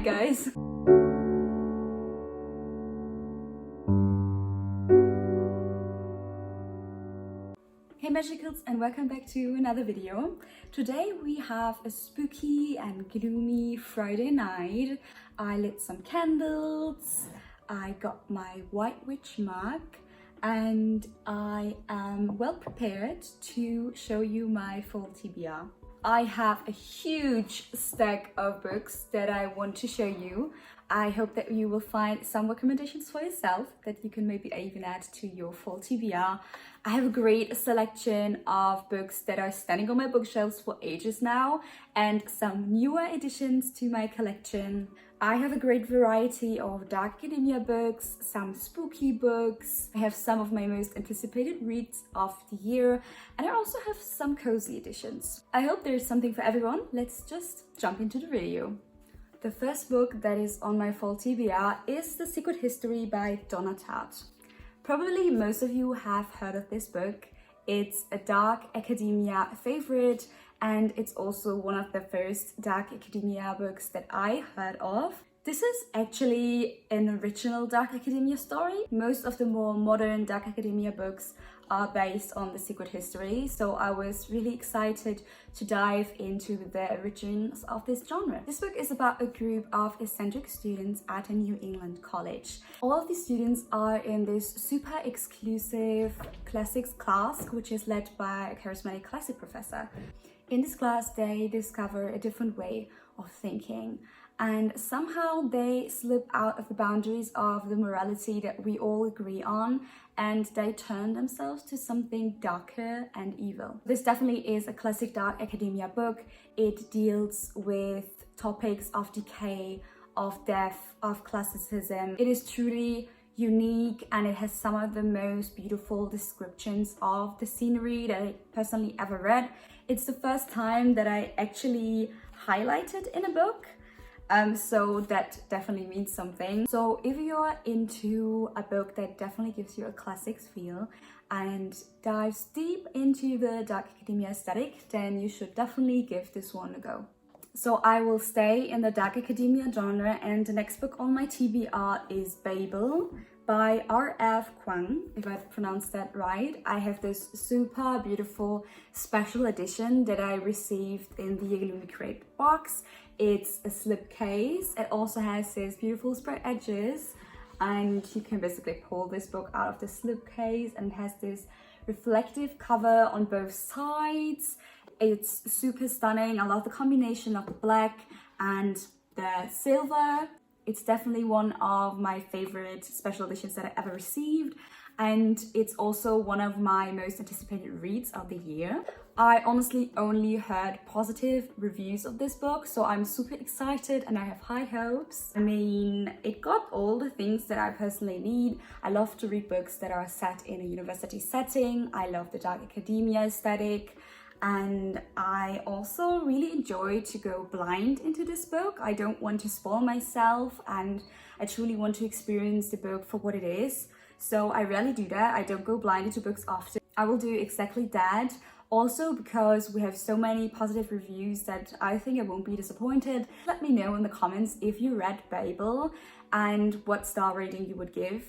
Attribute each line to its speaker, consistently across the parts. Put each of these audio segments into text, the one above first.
Speaker 1: guys. Hey Magicals, and welcome back to another video. Today we have a spooky and gloomy Friday night. I lit some candles, I got my White Witch mug, and I am well prepared to show you my full TBR. I have a huge stack of books that I want to show you. I hope that you will find some recommendations for yourself that you can maybe even add to your full TBR. I have a great selection of books that are standing on my bookshelves for ages now, and some newer additions to my collection. I have a great variety of dark academia books, some spooky books. I have some of my most anticipated reads of the year, and I also have some cozy editions. I hope there's something for everyone. Let's just jump into the video. The first book that is on my fall TBR is The Secret History by Donna Tartt. Probably most of you have heard of this book. It's a dark academia favorite, and it's also one of the first dark academia books that I heard of. This is actually an original dark academia story. Most of the more modern dark academia books are based on The Secret History, so I was really excited to dive into the origins of this genre. This book is about a group of eccentric students at a New England college. All of these students are in this super exclusive classics class, which is led by a charismatic classic professor. In this class, they discover a different way of thinking, and somehow they slip out of the boundaries of the morality that we all agree on, and they turn themselves to something darker and evil. This definitely is a classic dark academia book. It deals with topics of decay, of death, of classicism. It is truly unique, and it has some of the most beautiful descriptions of the scenery that I personally ever read. It's the first time that I actually highlighted in a book. So that definitely means something. So if you're into a book that definitely gives you a classics feel and dives deep into the dark academia aesthetic, then you should definitely give this one a go. So I will stay in the dark academia genre, and the next book on my TBR is Babel by R.F. Kuang, if I've pronounced that right. I have this super beautiful special edition that I received in the Illumi Crate box. It's a slipcase. It also has these beautiful spread edges, and you can basically pull this book out of the slipcase, and it has this reflective cover on both sides. It's super stunning. I love the combination of the black and the silver. It's definitely one of my favorite special editions that I ever received, and it's also one of my most anticipated reads of the year. I honestly only heard positive reviews of this book, so I'm super excited and I have high hopes. I mean, it got all the things that I personally need. I love to read books that are set in a university setting. I love the dark academia aesthetic. And I also really enjoy to go blind into this book. I don't want to spoil myself, and I truly want to experience the book for what it is. So I rarely do that. I don't go blind into books often. I will do exactly that. Also, because we have so many positive reviews that I think I won't be disappointed. Let me know in the comments if you read Babel and what star rating you would give.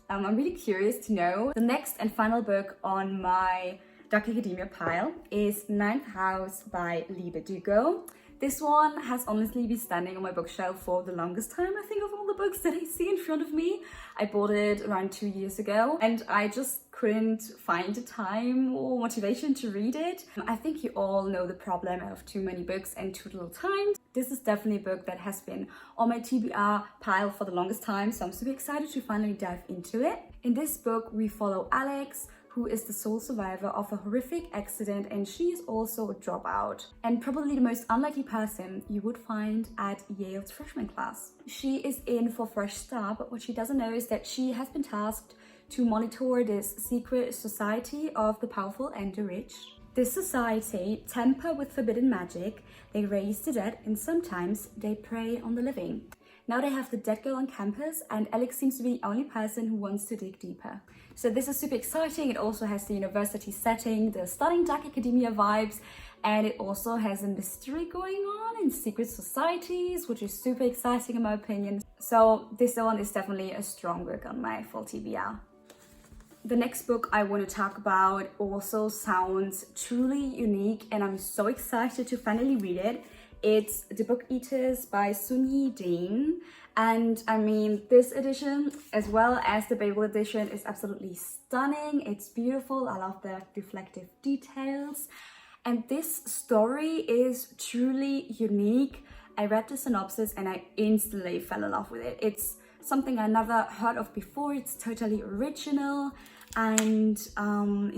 Speaker 1: I'm really curious to know. The next and final book on my Dark Academia pile is Ninth House by Liebe Dugo. This one has honestly been standing on my bookshelf for the longest time, I think, of all the books that I see in front of me. I bought it around 2 years ago, and I just couldn't find the time or motivation to read it. I think you all know the problem of too many books and too little time. This is definitely a book that has been on my TBR pile for the longest time, so I'm super excited to finally dive into it. In this book, we follow Alex, who is the sole survivor of a horrific accident, and she is also a dropout, and probably the most unlikely person you would find at Yale's freshman class. She is in for fresh start, but what she doesn't know is that she has been tasked to monitor this secret society of the powerful and the rich. This society tamper with forbidden magic, they raise the dead, and sometimes they prey on the living. Now they have the dead girl on campus, and Alex seems to be the only person who wants to dig deeper. So this is super exciting. It also has the university setting, the stunning dark academia vibes, and it also has a mystery going on in secret societies, which is super exciting in my opinion. So this one is definitely a strong book on my full TBR. The next book I want to talk about also sounds truly unique, and I'm so excited to finally read it. It's The Book Eaters by Sunyi Dean. And I mean, this edition, as well as the Babel edition, is absolutely stunning. It's beautiful. I love the reflective details. And this story is truly unique. I read the synopsis and I instantly fell in love with it. It's something I never heard of before. It's totally original, and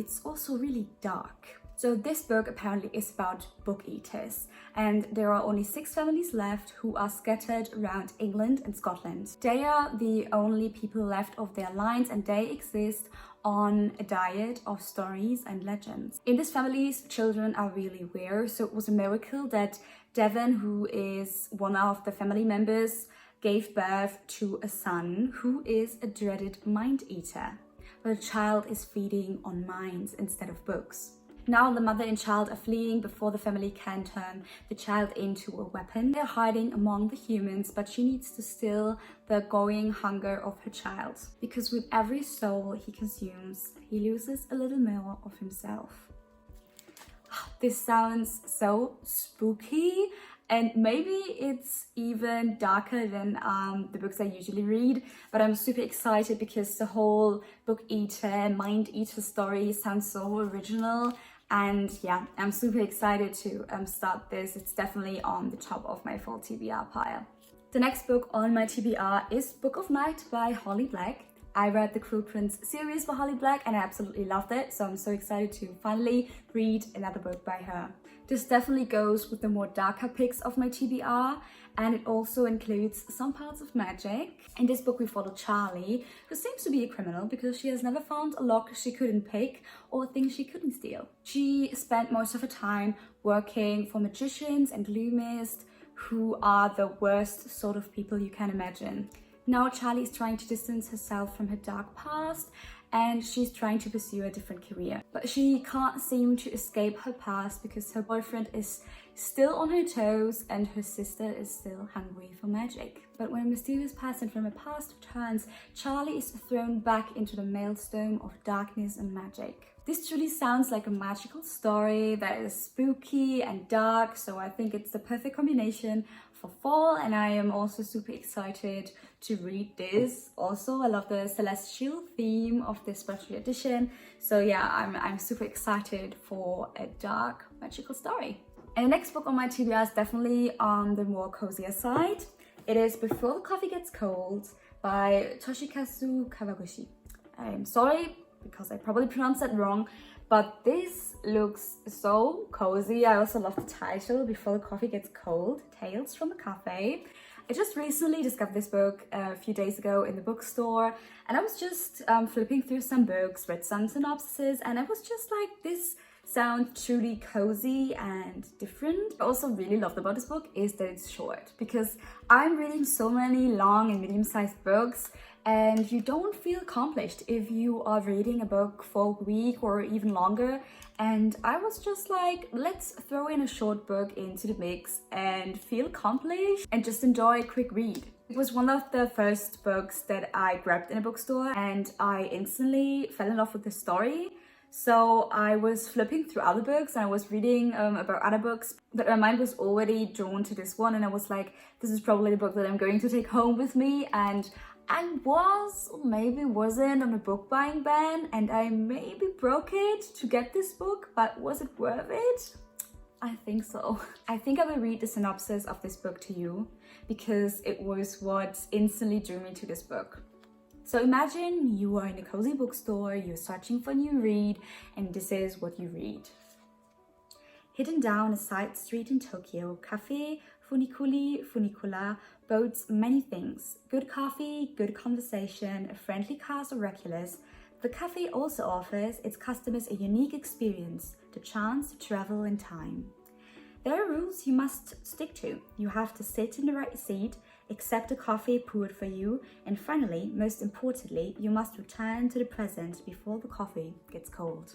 Speaker 1: it's also really dark. So this book apparently is about book eaters, and there are only 6 families left who are scattered around England and Scotland. They are the only people left of their lines, and they exist on a diet of stories and legends. In this family's children are really rare, so it was a miracle that Devon, who is one of the family members, gave birth to a son who is a dreaded mind eater. But the child is feeding on minds instead of books. Now the mother and child are fleeing before the family can turn the child into a weapon. They're hiding among the humans, but she needs to still the growing hunger of her child. Because with every soul he consumes, he loses a little more of himself. This sounds so spooky, and maybe it's even darker than the books I usually read, but I'm super excited because the whole book eater, mind eater story sounds so original. And yeah, I'm super excited to start this. It's definitely on the top of my full TBR pile. The next book on my TBR is Book of Night by Holly Black. I read the Cruel Prince series by Holly Black and I absolutely loved it, so I'm so excited to finally read another book by her. This definitely goes with the more darker picks of my TBR, and it also includes some parts of magic. In this book we follow Charlie, who seems to be a criminal because she has never found a lock she couldn't pick or things she couldn't steal. She spent most of her time working for magicians and gloomists, who are the worst sort of people you can imagine. Now Charlie is trying to distance herself from her dark past, and she's trying to pursue a different career. But she can't seem to escape her past because her boyfriend is still on her toes and her sister is still hungry for magic. But when a mysterious person from her past returns, Charlie is thrown back into the maelstrom of darkness and magic. This truly sounds like a magical story that is spooky and dark, so I think it's the perfect combination for fall, and I am also super excited to read this. Also, I love the celestial theme of this special edition, so yeah, I'm super excited for a dark magical story. And the next book on my TBR is definitely on the more cozier side. It is Before the Coffee Gets Cold by Toshikazu Kawaguchi. I'm sorry because I probably pronounced that wrong, but this looks so cozy. I also love the title, Before the Coffee Gets Cold, Tales from a Cafe. I just recently discovered this book a few days ago in the bookstore, and I was just flipping through some books, read some synopses, and I was just like, this sounds truly cozy and different. I also really loved about this book is that it's short, because I'm reading so many long and medium-sized books, and you don't feel accomplished if you are reading a book for a week or even longer. And I was just like, let's throw in a short book into the mix and feel accomplished and just enjoy a quick read. It was one of the first books that I grabbed in a bookstore, and I instantly fell in love with the story. So I was flipping through other books and I was reading about other books, but my mind was already drawn to this one, and I was like, this is probably the book that I'm going to take home with me. And I was, or maybe wasn't, on a book buying ban, and I maybe broke it to get this book, but was it worth it? I think so. I think I will read the synopsis of this book to you because it was what instantly drew me to this book. So imagine you are in a cozy bookstore, you're searching for a new read, and this is what you read. Hidden down a side street in Tokyo, Cafe Funicula boasts many things. Good coffee, good conversation, a friendly cast of regulars. The cafe also offers its customers a unique experience, the chance to travel in time. There are rules you must stick to. You have to sit in the right seat, accept a coffee poured for you, and finally, most importantly, you must return to the present before the coffee gets cold.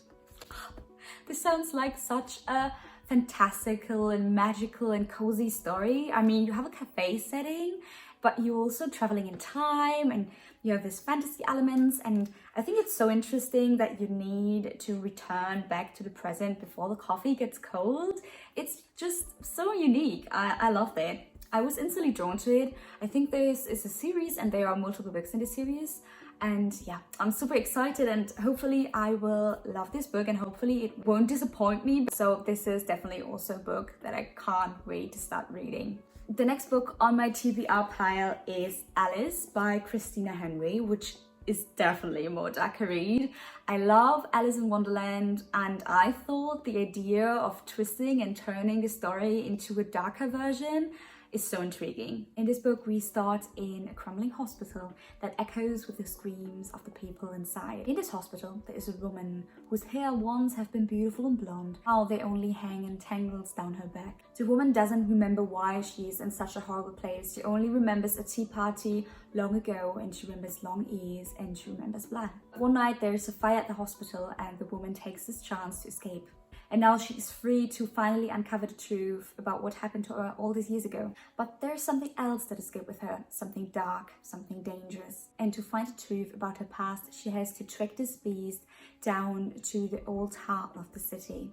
Speaker 1: This sounds like such a fantastical and magical and cozy story. I mean, you have a cafe setting, but you're also traveling in time and you have this fantasy elements, and I think it's so interesting that you need to return back to the present before the coffee gets cold. It's just so unique. I love that. I was instantly drawn to it. I think this is a series and there are multiple books in the series. And yeah, I'm super excited and hopefully I will love this book and hopefully it won't disappoint me. So this is definitely also a book that I can't wait to start reading. The next book on my TBR pile is Alice by Christina Henry, which is definitely a more darker read. I love Alice in Wonderland and I thought the idea of twisting and turning the story into a darker version is so intriguing. In this book, we start in a crumbling hospital that echoes with the screams of the people inside. In this hospital, there is a woman whose hair once have been beautiful and blonde. Now they only hang in tangles down her back. The woman doesn't remember why she is in such a horrible place. She only remembers a tea party long ago, and she remembers long ears, and she remembers blood. One night, there is a fire at the hospital, and the woman takes this chance to escape. And now she is free to finally uncover the truth about what happened to her all these years ago. But there's something else that escaped with her, something dark, something dangerous. And to find the truth about her past, she has to trek this beast down to the old heart of the city,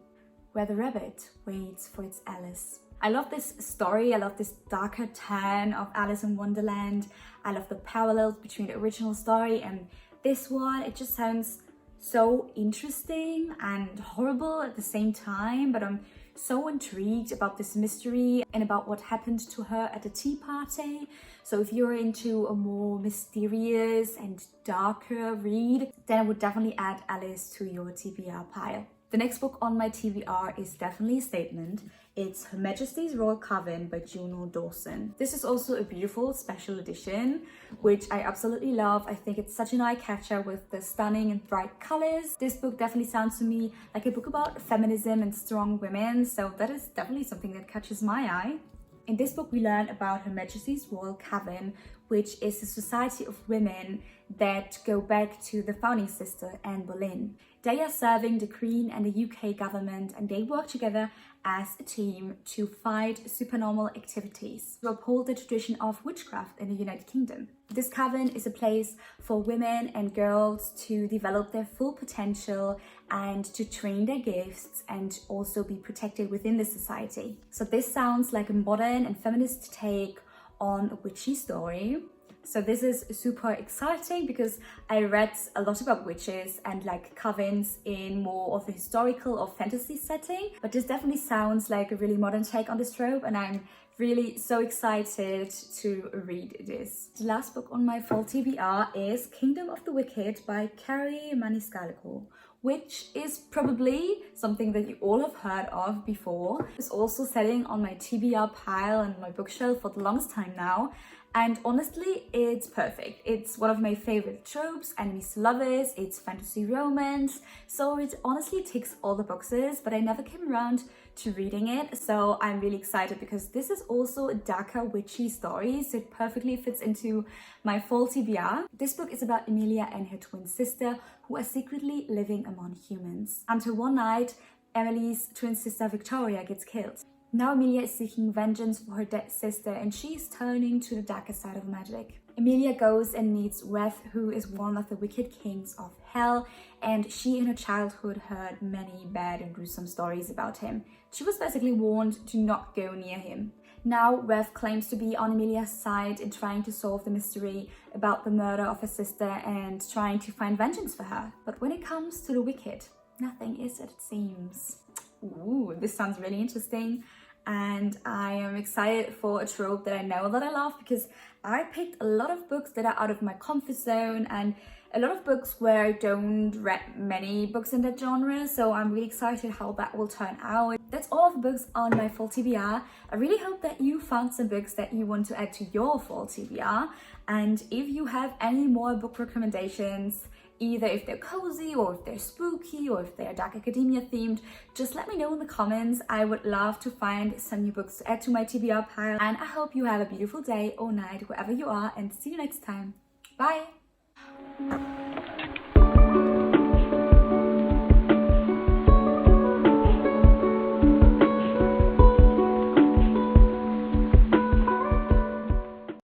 Speaker 1: where the rabbit waits for its Alice. I love this story. I love this darker turn of Alice in Wonderland. I love the parallels between the original story and this one. It just sounds so interesting and horrible at the same time, but I'm so intrigued about this mystery and about what happened to her at the tea party. So if you're into a more mysterious and darker read, then I would definitely add Alice to your TBR pile. The next book on my TBR is definitely a statement. It's Her Majesty's Royal Coven by Juno Dawson. This is also a beautiful special edition, which I absolutely love. I think it's such an eye-catcher with the stunning and bright colors. This book definitely sounds to me like a book about feminism and strong women, so that is definitely something that catches my eye. In this book, we learn about Her Majesty's Royal Coven, which is a society of women that go back to the founding sister Anne Boleyn. They are serving the Queen and the UK government, and they work together as a team to fight supernormal activities to uphold the tradition of witchcraft in the United Kingdom. This coven is a place for women and girls to develop their full potential and to train their gifts and also be protected within the society. So this sounds like a modern and feminist take on a witchy story. So this is super exciting because I read a lot about witches and like covens in more of a historical or fantasy setting, but this definitely sounds like a really modern take on this trope, and I'm really so excited to read this. The last book on my fall TBR is Kingdom of the Wicked by Carrie Maniscalco, which is probably something that you all have heard of before. It's also sitting on my TBR pile and my bookshelf for the longest time now. And honestly, it's perfect. It's one of my favorite tropes, enemies to lovers, it's fantasy romance. So it honestly ticks all the boxes, but I never came around to reading it. So I'm really excited because this is also a darker witchy story. So it perfectly fits into my fall TBR. This book is about Emilia and her twin sister who are secretly living among humans. Until one night, Emily's twin sister Victoria gets killed. Now Emilia is seeking vengeance for her dead sister, and she is turning to the darker side of magic. Emilia goes and meets Weth, who is one of the wicked kings of hell, and she in her childhood heard many bad and gruesome stories about him. She was basically warned to not go near him. Now Weth claims to be on Emilia's side in trying to solve the mystery about the murder of her sister and trying to find vengeance for her. But when it comes to the wicked, nothing is as it seems. Ooh, this sounds really interesting. And I am excited for a trope that I know that I love, because I picked a lot of books that are out of my comfort zone and a lot of books where I don't read many books in that genre. So I'm really excited how that will turn out. That's all of the books on my fall TBR. I really hope that you found some books that you want to add to your fall TBR. And if you have any more book recommendations, either if they're cozy or if they're spooky or if they're dark academia themed, just let me know in the comments. I would love to find some new books to add to my TBR pile. And I hope you have a beautiful day or night wherever you are, and see you next time. Bye!